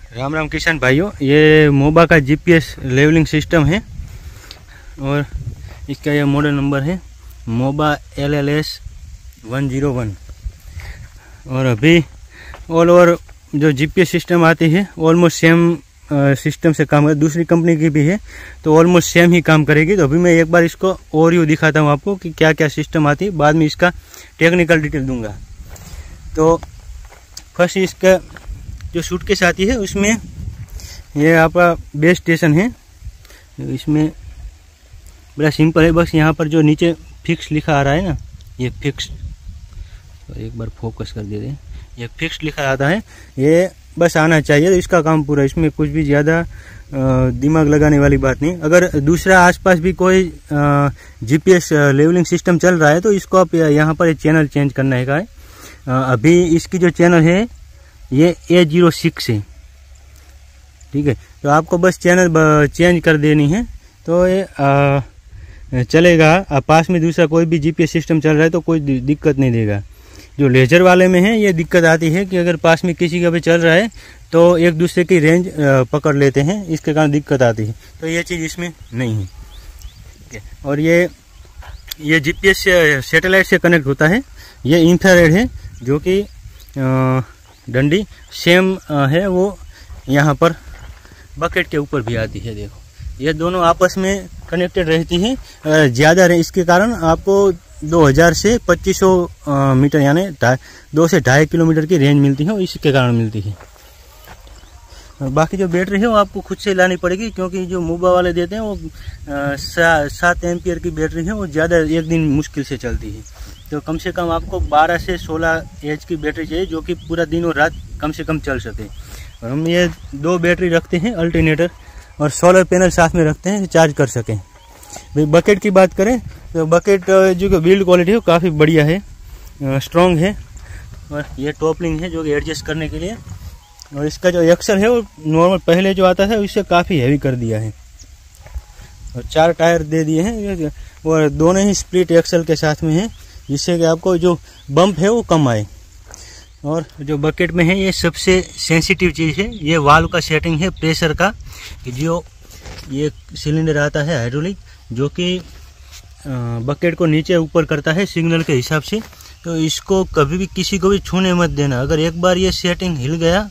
राम राम किसान भाइयों, ये मोबा का जीपीएस लेवलिंग सिस्टम है और इसका ये मॉडल नंबर है मोबा LLS 101। और अभी ऑल ओवर जो जीपीएस सिस्टम आती है ऑलमोस्ट सेम सिस्टम से काम कर, दूसरी कंपनी की भी है तो ऑलमोस्ट सेम ही काम करेगी। तो अभी मैं एक बार इसको ओवरव्यू दिखाता हूँ आपको कि क्या क्या सिस्टम आती है, बाद में इसका टेक्निकल डिटेल दूंगा। तो फर्स्ट इसका जो सूटकेस आती है उसमें ये आपका बेस स्टेशन है। इसमें बड़ा सिंपल है, बस यहाँ पर जो नीचे फिक्स लिखा आ रहा है ना, ये फिक्स, तो एक बार फोकस कर दे रहे, ये फिक्स लिखा आता है, ये बस आना चाहिए। तो इसका काम पूरा, इसमें कुछ भी ज़्यादा दिमाग लगाने वाली बात नहीं। अगर दूसरा आसपास भी कोई जीपीएस लेवलिंग सिस्टम चल रहा है तो इसको आप यहाँ पर चैनल चेंज करना है। अभी इसकी जो चैनल है ये A06 है, ठीक है। तो आपको बस चैनल चेंज कर देनी है तो ये चलेगा। पास में दूसरा कोई भी जीपीएस सिस्टम चल रहा है तो कोई दिक्कत नहीं देगा। जो लेजर वाले में है ये दिक्कत आती है कि अगर पास में किसी का भी चल रहा है तो एक दूसरे की रेंज पकड़ लेते हैं, इसके कारण दिक्कत आती है। तो ये चीज़ इसमें नहीं है, ठीक है। और ये जीपीएस सैटेलाइट से कनेक्ट होता है। ये इंफ्रारेड है जो कि डंडी सेम है, वो यहाँ पर बकेट के ऊपर भी आती है। देखो ये दोनों आपस में कनेक्टेड रहती हैं। ज़्यादा इसके कारण आपको 2000 से 2500 मीटर यानी 2 से 2.5 किलोमीटर की रेंज मिलती है और इसके कारण मिलती है। और बाकी जो बैटरी है वो आपको खुद से लानी पड़ेगी, क्योंकि जो मोबा वाले देते हैं वो 7 एम्पियर की बैटरी है, वो ज़्यादा एक दिन मुश्किल से चलती है। तो कम से कम आपको 12 से 16 एच की बैटरी चाहिए जो कि पूरा दिन और रात कम से कम चल सके। और हम ये 2 बैटरी रखते हैं अल्टरनेटर, और सोलर पैनल साथ में रखते हैं चार्ज कर सकें। भाई बकेट की बात करें तो बकेट जो बिल्ड क्वालिटी है वो काफ़ी बढ़िया है, स्ट्रॉन्ग है। और ये टॉपलिंग है जो कि एडजस्ट करने के लिए। और इसका जो एक्सल है वो नॉर्मल पहले जो आता था उससे काफ़ी हैवी कर दिया है। और 4 टायर दे दिए हैं और दोनों ही स्प्लिट एक्सल के साथ में है, जिससे कि आपको जो बम्प है वो कम आए। और जो बकेट में है ये सबसे सेंसिटिव चीज़ है, ये वाल्व का सेटिंग है प्रेशर का। जो ये सिलेंडर आता है हाइड्रोलिक जो कि बकेट को नीचे ऊपर करता है सिग्नल के हिसाब से। तो इसको कभी भी किसी को भी छूने मत देना। अगर एक बार ये सेटिंग हिल गया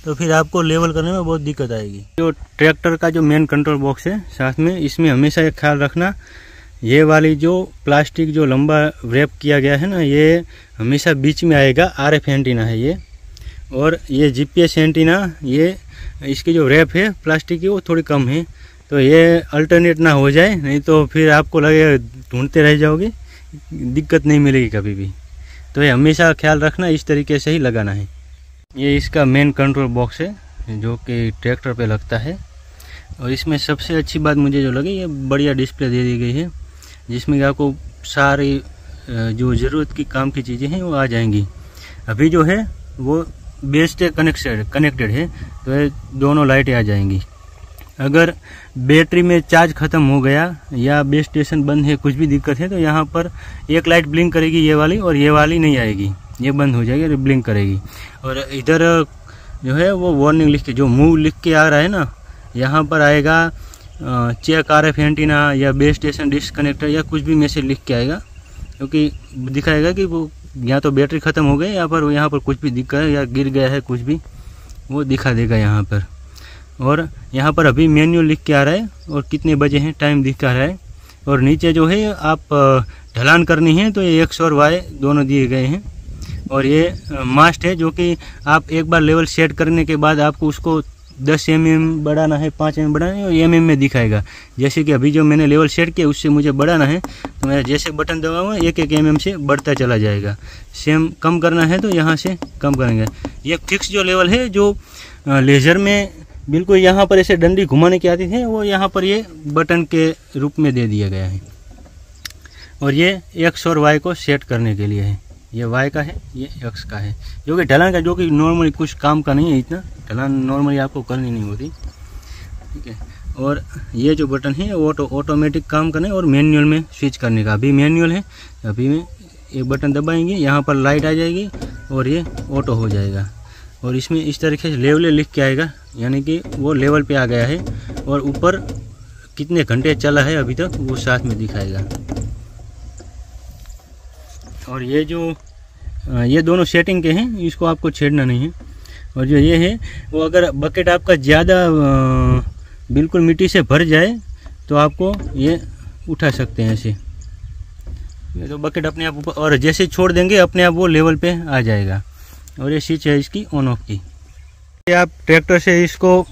तो फिर आपको लेवल करने में बहुत दिक्कत आएगी। जो ट्रैक्टर का जो मेन कंट्रोल बॉक्स है साथ में, इसमें हमेशा एक ख्याल रखना, ये वाली जो प्लास्टिक जो लंबा रैप किया गया है ना, ये हमेशा बीच में आएगा। RF एंटीना है ये, और ये जीपीएस एंटीना, ये इसकी जो रैप है प्लास्टिक की वो थोड़ी कम है। तो ये अल्टरनेट ना हो जाए, नहीं तो फिर आपको लगेगा ढूंढते रह जाओगे, दिक्कत नहीं मिलेगी कभी भी। तो ये हमेशा ख्याल रखना, इस तरीके से ही लगाना है। ये इसका मेन कंट्रोल बॉक्स है जो कि ट्रैक्टर पे लगता है। और इसमें सबसे अच्छी बात मुझे जो लगी, ये बढ़िया डिस्प्ले दे दी गई है जिसमें कि आपको सारी जो ज़रूरत की काम की चीज़ें हैं वो आ जाएंगी। अभी जो है वो बेस से कनेक्टेड है तो ये दोनों लाइटें आ जाएंगी। अगर बैटरी में चार्ज ख़त्म हो गया या बेस स्टेशन बंद है, कुछ भी दिक्कत है, तो यहाँ पर एक लाइट ब्लिंक करेगी ये वाली, और ये वाली नहीं आएगी, ये बंद हो जाएगी और ब्लिंक करेगी। और इधर जो है वो वार्निंग लिख के, जो मूव लिख के आ रहा है ना, यहाँ पर आएगा चेक RF एंटीना या बेस स्टेशन डिस्कनेक्टर या कुछ भी मैसेज लिख के आएगा, क्योंकि दिखाएगा कि वो या तो बैटरी ख़त्म हो गई या पर यहाँ पर कुछ भी दिक्कत है या गिर गया है, कुछ भी वो दिखा देगा यहाँ पर। और यहाँ पर अभी मैन्युअल लिख के आ रहा है और कितने बजे हैं टाइम दिखा रहा है। और नीचे जो है आप ढलान करनी है तो ये X और Y दोनों दिए गए हैं। और ये मास्ट है जो कि आप एक बार लेवल सेट करने के बाद आपको उसको 10 mm बढ़ाना है, 5 mm बढ़ाना है, और mm में दिखाएगा। जैसे कि अभी जो मैंने लेवल सेट किया उससे मुझे बढ़ाना है तो मैं जैसे बटन दबाऊंगा 1-1 mm से बढ़ता चला जाएगा। सेम कम करना है तो यहाँ से कम करेंगे। ये फिक्स जो लेवल है जो लेज़र में बिल्कुल यहाँ पर ऐसे डंडी घुमाने की आती थी, वो यहाँ पर ये बटन के रूप में दे दिया गया है। और ये X और Y को सेट करने के लिए है। ये Y का है, ये X का है, जो कि ढलान का, जो कि नॉर्मली कुछ काम का नहीं है, इतना ढलान नॉर्मली आपको करनी नहीं होती, ठीक है। और ये जो बटन है वो ऑटोमेटिक काम करने और मैनुअल में स्विच करने का। अभी मैनुअल है, अभी में एक बटन दबाएंगे, यहाँ पर लाइट आ जाएगी और ये ऑटो हो जाएगा। और इसमें इस तरीके से लेवल लिख के आएगा, यानी कि वो लेवल पे आ गया है। और ऊपर कितने घंटे चला है अभी तक वो साथ में दिखाएगा। और ये दोनों सेटिंग के हैं, इसको आपको छेड़ना नहीं है। और जो ये है वो अगर बकेट आपका ज़्यादा बिल्कुल मिट्टी से भर जाए तो आपको ये उठा सकते हैं ऐसे। ये तो बकेट अपने आप ऊपर, और जैसे छोड़ देंगे अपने आप वो लेवल पे आ जाएगा। और ये स्विच है इसकी ऑन ऑफ की। आप ट्रैक्टर से इसको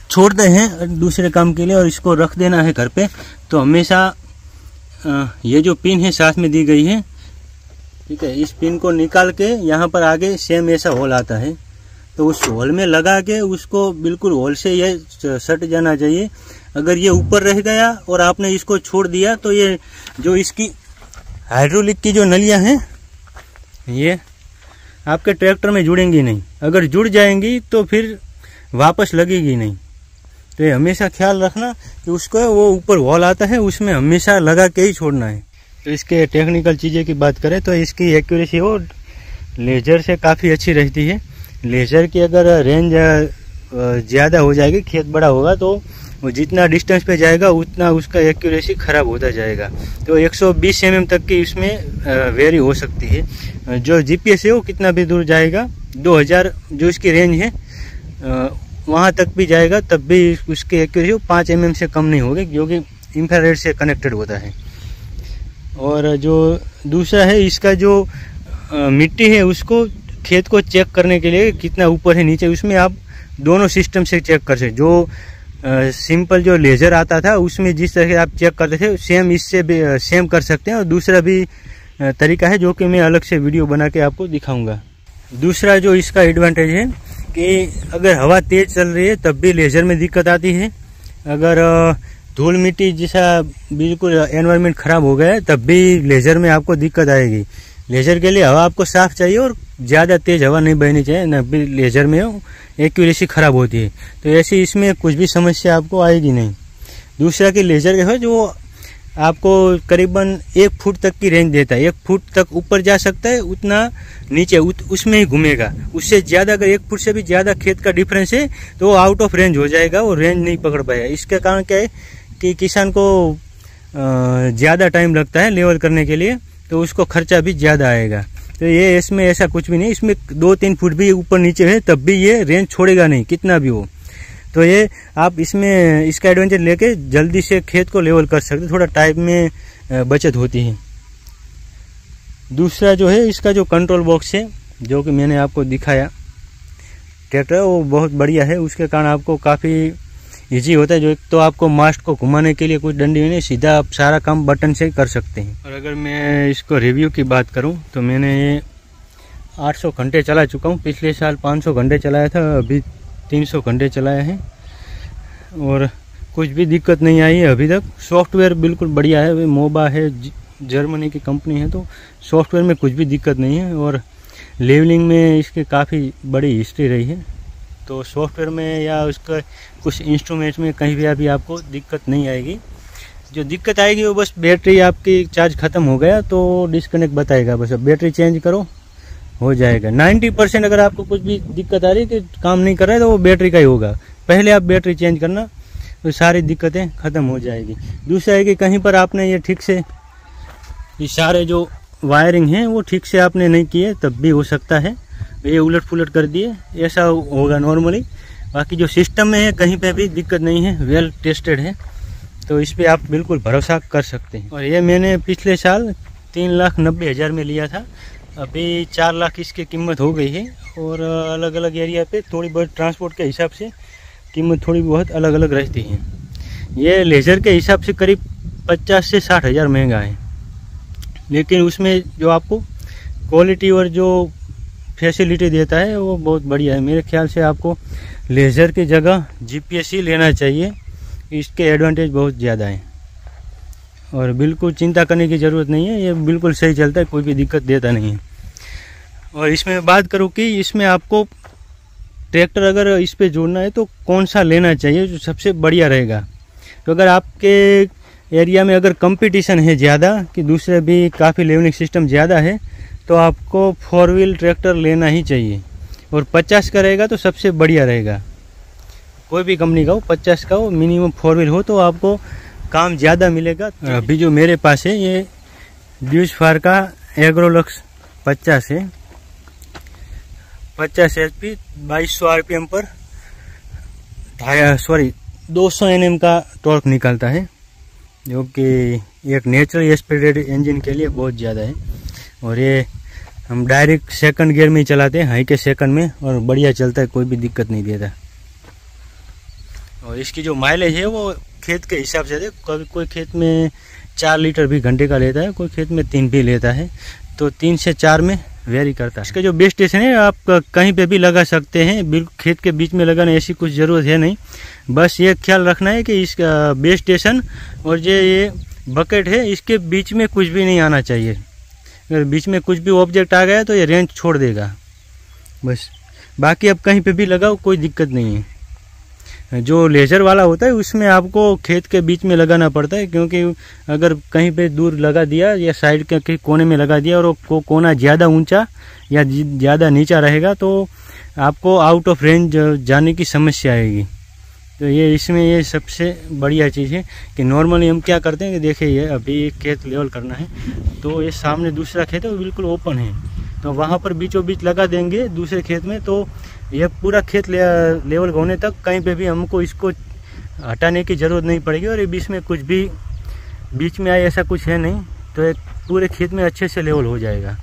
छोड़ते हैं दूसरे काम के लिए और इसको रख देना है घर पे, तो हमेशा ये जो पिन है साथ में दी गई है, ठीक है, इस पिन को निकाल के यहाँ पर आगे सेम ऐसा होल आता है, तो उस होल में लगा के उसको बिल्कुल होल से ये सट जाना चाहिए। अगर ये ऊपर रह गया और आपने इसको छोड़ दिया तो ये जो इसकी हाइड्रोलिक की जो नलियाँ हैं ये आपके ट्रैक्टर में जुड़ेंगी नहीं। अगर जुड़ जाएंगी तो फिर वापस लगेगी नहीं। तो ये हमेशा ख्याल रखना कि उसको वो ऊपर वॉल आता है उसमें हमेशा लगा के ही छोड़ना है। तो इसके टेक्निकल चीज़ें की बात करें तो इसकी एक्यूरेसी वो लेज़र से काफ़ी अच्छी रहती है। लेज़र की अगर रेंज ज़्यादा हो जाएगी, खेत बड़ा होगा, तो वो जितना डिस्टेंस पे जाएगा उतना उसका एक्यूरेसी ख़राब होता जाएगा। तो 120 mm तक की इसमें वेरी हो सकती है। जो जीपीएस है वो कितना भी दूर जाएगा, 2000 जो इसकी रेंज है वहाँ तक भी जाएगा, तब भी उसकी एक्यूरेसी 5 mm से कम नहीं होगी, क्योंकि इंफ्रारेड से कनेक्टेड होता है। और जो दूसरा है इसका जो मिट्टी है उसको खेत को चेक करने के लिए कितना ऊपर है नीचे, उसमें आप दोनों सिस्टम से चेक कर सकते। जो सिंपल जो लेज़र आता था उसमें जिस तरह से आप चेक करते थे सेम इससे भी सेम कर सकते हैं। और दूसरा भी तरीका है जो कि मैं अलग से वीडियो बना के आपको दिखाऊंगा। दूसरा जो इसका एडवांटेज है कि अगर हवा तेज चल रही है तब भी लेज़र में दिक्कत आती है। अगर धूल मिट्टी जैसा बिल्कुल एनवायरनमेंट ख़राब हो गया है तब भी लेज़र में आपको दिक्कत आएगी। लेज़र के लिए हवा आपको साफ़ चाहिए और ज़्यादा तेज़ हवा नहीं बहनी चाहिए, न भी लेज़र में एक्यूरेसी ख़राब होती है। तो ऐसी इसमें कुछ भी समस्या आपको आएगी नहीं। दूसरा कि लेज़र का है जो आपको करीबन 1 फुट तक की रेंज देता है। 1 फुट तक ऊपर जा सकता है, उतना नीचे उसमें ही घूमेगा। उससे ज़्यादा अगर 1 फुट से भी ज़्यादा खेत का डिफरेंस है तो वो आउट ऑफ रेंज हो जाएगा, वो रेंज नहीं पकड़ पाएगा। इसका कारण क्या है कि किसान को ज़्यादा टाइम लगता है लेवल करने के लिए, तो उसको खर्चा भी ज़्यादा आएगा। तो ये इसमें ऐसा कुछ भी नहीं, इसमें 2-3 फुट भी ऊपर नीचे है तब भी ये रेंज छोड़ेगा नहीं कितना भी हो। तो ये आप इसमें इसका एडवांटेज लेके जल्दी से खेत को लेवल कर सकते, थोड़ा टाइम में बचत होती है। दूसरा जो है इसका जो कंट्रोल बॉक्स है जो कि मैंने आपको दिखाया ट्रैक्टर, वो बहुत बढ़िया है। उसके कारण आपको काफ़ी इजी होता है। जो एक तो आपको मास्ट को घुमाने के लिए कुछ डंडी नहीं, सीधा आप सारा काम बटन से कर सकते हैं। और अगर मैं इसको रिव्यू की बात करूं तो मैंने ये 800 घंटे चला चुका हूं। पिछले साल 500 घंटे चलाया था, अभी 300 घंटे चलाया है और कुछ भी दिक्कत नहीं आई है अभी तक। सॉफ्टवेयर बिल्कुल बढ़िया है, मोबा है, जर्मनी की कंपनी है, तो सॉफ्टवेयर में कुछ भी दिक्कत नहीं है। और लेवलिंग में इसकी काफ़ी बड़ी हिस्ट्री रही है, तो सॉफ्टवेयर में या उसका कुछ इंस्ट्रूमेंट्स में कहीं भी अभी आपको दिक्कत नहीं आएगी। जो दिक्कत आएगी वो बस बैटरी आपकी चार्ज ख़त्म हो गया तो डिस्कनेक्ट बताएगा, बस अब बैटरी चेंज करो हो जाएगा। 90% अगर आपको कुछ भी दिक्कत आ रही है कि काम नहीं कर रहा है तो वो बैटरी का ही होगा। पहले आप बैटरी चेंज करना तो सारी दिक्कतें ख़त्म हो जाएगी। दूसरा है कि कहीं पर आपने ये ठीक से ये सारे जो वायरिंग हैं वो ठीक से आपने नहीं किए तब भी हो सकता है, ये उलट पुलट कर दिए, ऐसा होगा नॉर्मली। बाकी जो सिस्टम में है कहीं पे भी दिक्कत नहीं है, वेल टेस्टेड है, तो इस पे आप बिल्कुल भरोसा कर सकते हैं। और ये मैंने पिछले साल 3,90,000 में लिया था, अभी 4 लाख इसकी कीमत हो गई है। और अलग अलग एरिया पे थोड़ी बहुत ट्रांसपोर्ट के हिसाब से कीमत थोड़ी बहुत अलग अलग रहती है। ये लेज़र के हिसाब से करीब 50 से 60 हज़ार महंगा है, लेकिन उसमें जो आपको क्वालिटी और जो फैसिलिटी देता है वो बहुत बढ़िया है। मेरे ख्याल से आपको लेज़र की जगह जीपीएस ही लेना चाहिए, इसके एडवांटेज बहुत ज़्यादा हैं और बिल्कुल चिंता करने की ज़रूरत नहीं है। ये बिल्कुल सही चलता है, कोई भी दिक्कत देता नहीं है। और इसमें बात करूँ कि इसमें आपको ट्रैक्टर अगर इस पे जोड़ना है तो कौन सा लेना चाहिए जो सबसे बढ़िया रहेगा। तो अगर आपके एरिया में अगर कंपटीशन है ज़्यादा कि दूसरे भी काफ़ी लेवलिंग सिस्टम ज़्यादा है तो आपको 4 व्हील ट्रैक्टर लेना ही चाहिए। और 50 का रहेगा तो सबसे बढ़िया रहेगा। कोई भी कंपनी का हो, 50 का हो, मिनिमम 4 व्हील हो तो आपको काम ज़्यादा मिलेगा। अभी जो मेरे पास है ये ड्यूसफार का एग्रोलक्स 50 है, 50 HP 2200 RPM पर 200 Nm का टॉर्क निकलता है, जो कि एक नेचुरल एस्पिरेटेड इंजन के लिए बहुत ज़्यादा है। और ये हम डायरेक्ट सेकंड गियर में ही चलाते हैं, हाई के सेकंड में, और बढ़िया चलता है, कोई भी दिक्कत नहीं देता। और इसकी जो माइलेज है वो खेत के हिसाब से, कभी कोई खेत में 4 लीटर भी घंटे का लेता है, कोई खेत में 3 भी लेता है, तो 3 से 4 में वेरी करता है। इसका जो बेस स्टेशन है आप कहीं पे भी लगा सकते हैं, बिल्कुल खेत के बीच में लगाने ऐसी कुछ ज़रूरत है नहीं। बस ये ख्याल रखना है कि इसका बेस स्टेशन और ये बकेट है, इसके बीच में कुछ भी नहीं आना चाहिए। अगर बीच में कुछ भी ऑब्जेक्ट आ गया तो ये रेंज छोड़ देगा बस। बाकी आप कहीं पे भी लगाओ, कोई दिक्कत नहीं है। जो लेजर वाला होता है उसमें आपको खेत के बीच में लगाना पड़ता है, क्योंकि अगर कहीं पे दूर लगा दिया या साइड के कोने में लगा दिया और वो कोना ज़्यादा ऊंचा या ज़्यादा नीचा रहेगा तो आपको आउट ऑफ रेंज जाने की समस्या आएगी। तो ये इसमें ये सबसे बढ़िया चीज़ है कि नॉर्मली हम क्या करते हैं कि देखिए ये अभी एक खेत लेवल करना है, तो ये सामने दूसरा खेत है वो बिल्कुल ओपन है, तो वहाँ पर बीचों बीच लगा देंगे दूसरे खेत में, तो ये पूरा खेत लेवल होने तक कहीं पे भी हमको इसको हटाने की ज़रूरत नहीं पड़ेगी। और ये बीच में कुछ भी बीच में आए ऐसा कुछ है नहीं, तो एक पूरे खेत में अच्छे से लेवल हो जाएगा।